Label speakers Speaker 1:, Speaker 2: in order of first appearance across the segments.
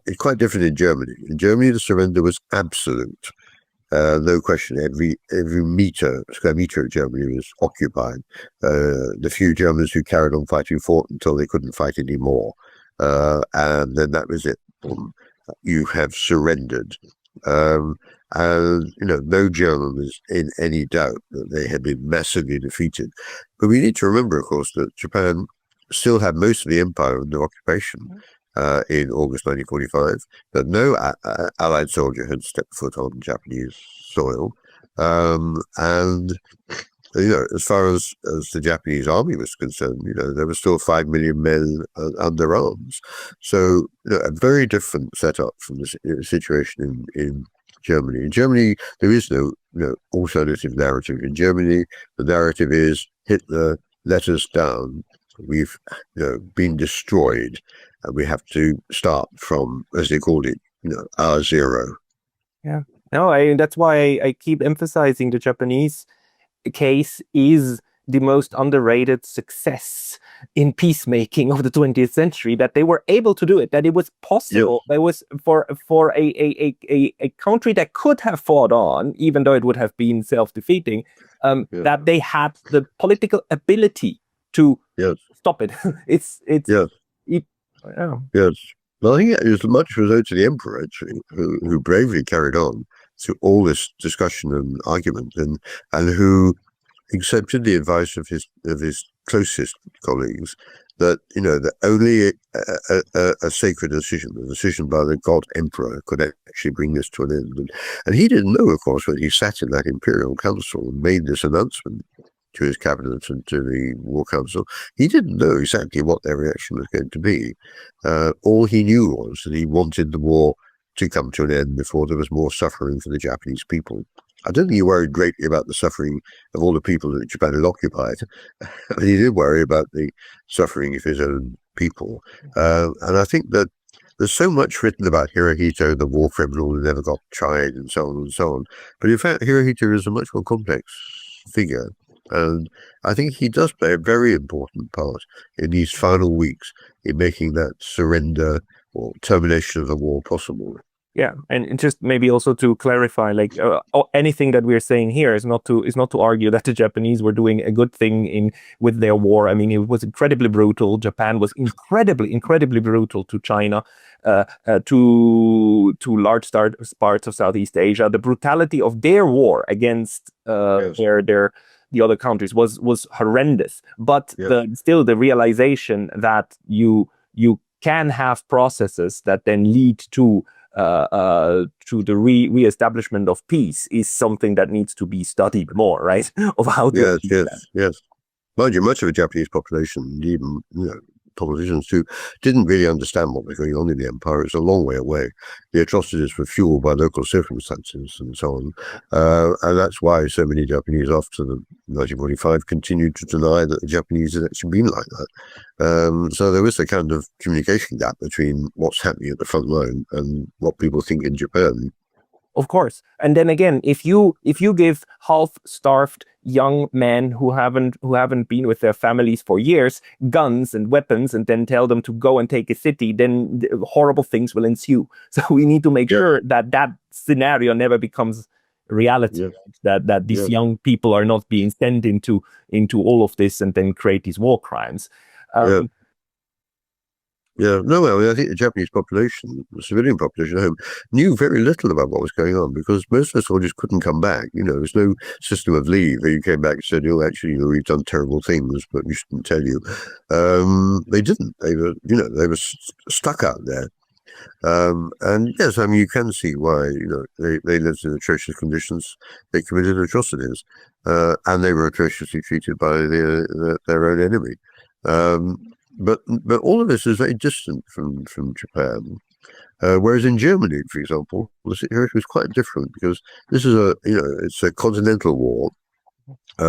Speaker 1: it's quite different in Germany. In Germany, the surrender was absolute. No question. Every square meter of Germany was occupied. The few Germans who carried on fighting fought until they couldn't fight anymore. And then that was it. You have surrendered. And, no German was in any doubt that they had been massively defeated. But we need to remember, of course, that Japan still had most of the empire under occupation in August 1945, that no Allied soldier had stepped foot on Japanese soil. And, as far as the Japanese army was concerned, there were still 5 million men under arms. So, a very different setup from the situation in Germany. In Germany, there is no alternative narrative. In Germany, the narrative is Hitler let us down. We've been destroyed, and we have to start from, as they called it, our zero.
Speaker 2: Yeah, no, that's why I keep emphasizing the Japanese case is the most underrated success in peacemaking of the 20th century, that they were able to do it, that it was possible. Yep. It was for a country that could have fought on, even though it would have been self-defeating, that they had the political ability to stop it. Yes.
Speaker 1: Well, I think it was much was owed to the emperor, actually, who bravely carried on through all this discussion and argument, and who accepted the advice of his closest colleagues that that only a sacred decision, a decision by the god emperor, could actually bring this to an end. And he didn't know, of course, when he sat in that imperial council and made this announcement to his cabinet and to the war council. He didn't know exactly what their reaction was going to be. All he knew was that he wanted the war to come to an end before there was more suffering for the Japanese people. I don't think he worried greatly about the suffering of all the people that Japan had occupied, but he did worry about the suffering of his own people. And I think that there's so much written about Hirohito, the war criminal who never got tried, and so on and so on. But in fact, Hirohito is a much more complex figure. And I think he does play a very important part in these final weeks in making that surrender or termination of the war possible.
Speaker 2: Yeah, and just maybe also to clarify, like anything that we're saying here is not to argue that the Japanese were doing a good thing with their war. I mean, it was incredibly brutal. Japan was incredibly brutal to China, to large parts of Southeast Asia. The brutality of their war against the other countries was horrendous. But still, the realization that you can have processes that then lead to the re-establishment of peace is something that needs to be studied more, right? Of how to
Speaker 1: yes. Mind you, much of the Japanese population, even politicians too, didn't really understand what was going on in the empire. It's a long way away. The atrocities were fueled by local circumstances and so on, and that's why so many Japanese after the 1945 continued to deny that the Japanese had actually been like that. So there was a kind of communication gap between what's happening at the front line and what people think in Japan.
Speaker 2: Of course. And then again, if you give half-starved young men who haven't been with their families for years guns and weapons and then tell them to go and take a city, then horrible things will ensue. So we need to make sure that scenario never becomes reality, that these young people are not being sent into all of this and then create these war crimes.
Speaker 1: I think the Japanese population, the civilian population at home, knew very little about what was going on because most of the soldiers couldn't come back. There was no system of leave where you came back and said, we've done terrible things, but we shouldn't tell you. They didn't. They were stuck out there. And yes, I mean, you can see why, they lived in atrocious conditions. They committed atrocities, and they were atrociously treated by their own enemy. But all of this is very distant from Japan, whereas in Germany, for example, the situation was quite different because this is it's a continental war.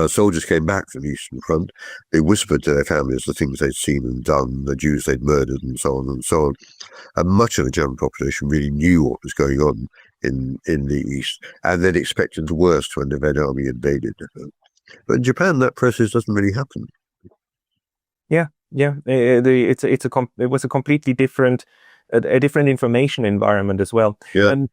Speaker 1: Soldiers came back from the Eastern Front. They whispered to their families the things they'd seen and done, the Jews they'd murdered, and so on and so on. And much of the German population really knew what was going on in the East, and they'd expected the worst when the Red Army invaded. But in Japan, that process doesn't really happen.
Speaker 2: It was a completely different a different information environment as well.
Speaker 1: Yeah.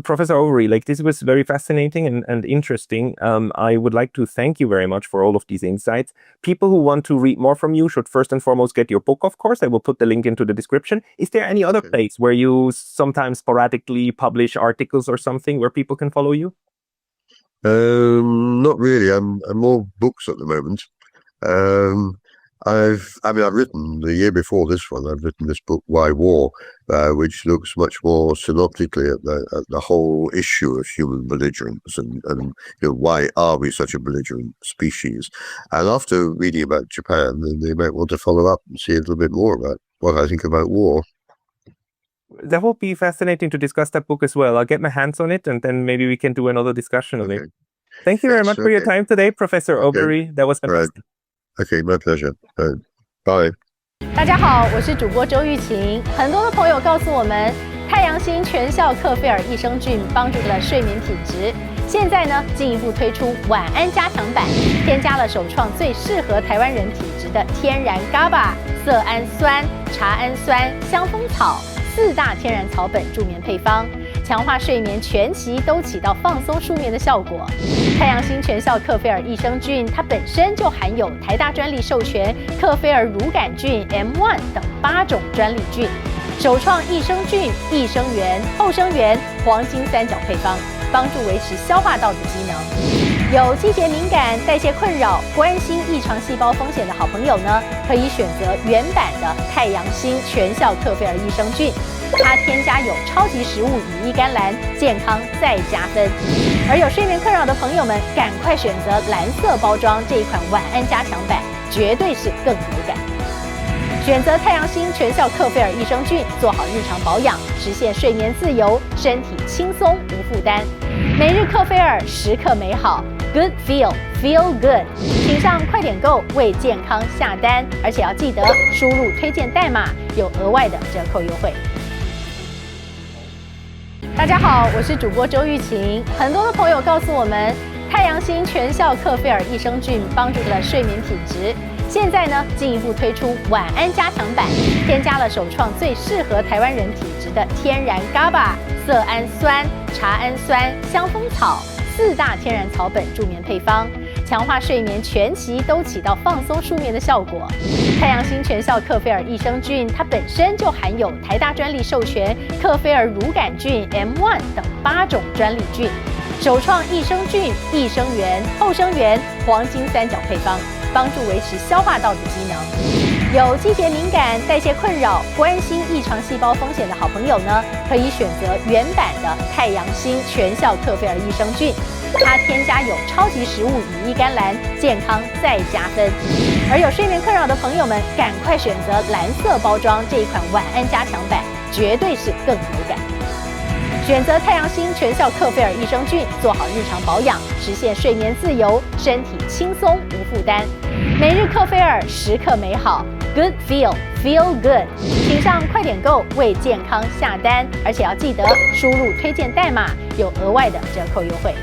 Speaker 2: Professor Overy, like this was very fascinating and interesting. I would like to thank you very much for all of these insights. People who want to read more from you should first and foremost get your book, of course. I will put the link into the description. Is there any other place where you sometimes sporadically publish articles or something where people can follow you?
Speaker 1: Not really. I'm more books at the moment. I've written the year before this one. I've written this book, Why War, which looks much more synoptically at the whole issue of human belligerence and why are we such a belligerent species? And after reading about Japan, then they might want to follow up and see a little bit more about what I think about war.
Speaker 2: That will be fascinating to discuss that book as well. I'll get my hands on it, and then maybe we can do another discussion of it. Thank you very much for your time today, Professor Overy. That was fantastic.
Speaker 1: Okay, my pleasure. Bye.
Speaker 3: 大家好，我是主播周玉琴。很多的朋友告诉我们，太阳星全效克菲尔益生菌帮助了睡眠品质。现在呢，进一步推出晚安加强版，添加了首创最适合台湾人体质的天然 GABA、色氨酸、茶氨酸、香蜂草4大天然草本助眠配方，强化睡眠全期都起到放松舒眠的效果。太阳星全效克菲尔益生菌，它本身就含有台大专利授权克菲尔乳杆菌 M1 等8种专利菌，首创益生菌、益生元、后生元黄金3角配方，帮助维持消化道的机能。有季节敏感、代谢困扰、关心异常细胞风险的好朋友呢，可以选择原版的太阳星全效克菲尔益生菌，它添加有超级食物羽衣甘蓝，健康再加分。而有睡眠困扰的朋友们，赶快选择蓝色包装这一款晚安加强版，绝对是更有感。选择太阳星全效克菲尔益生菌，做好日常保养，实现睡眠自由，身体轻松无负担。每日克菲尔，时刻美好 ，Good Feel Good， 请上快点购为健康下单，而且要记得输入推荐代码，有额外的折扣优惠。大家好，我是主播周玉琴。很多的朋友告诉我们，太阳星全效克菲尔益生菌帮助了睡眠品质。现在呢，进一步推出晚安加强版，添加了首创最适合台湾人体质的天然 GABA、色氨酸、茶氨酸、香蜂草4大天然草本助眠配方，强化睡眠全期都起到放松舒眠的效果。太阳星全效克菲尔益生菌，它本身就含有台大专利授权克菲尔乳杆菌 M1 等8种专利菌，首创益生菌、益生元、后生元黄金3角配方，帮助维持消化道的机能。有季节敏感、代谢困扰、关心异常细胞风险的好朋友呢，可以选择原版的太阳星全效克菲尔益生菌，它添加有超级食物羽衣甘蓝，健康再加分。而有睡眠困扰的朋友们，赶快选择蓝色包装这一款晚安加强版，绝对是更有感。选择太阳星全效克菲尔益生菌，做好日常保养，实现睡眠自由，身体轻松无负担。每日克菲尔，时刻美好 ，Good Feel Good， 请上快点购为健康下单，而且要记得输入推荐代码，有额外的折扣优惠。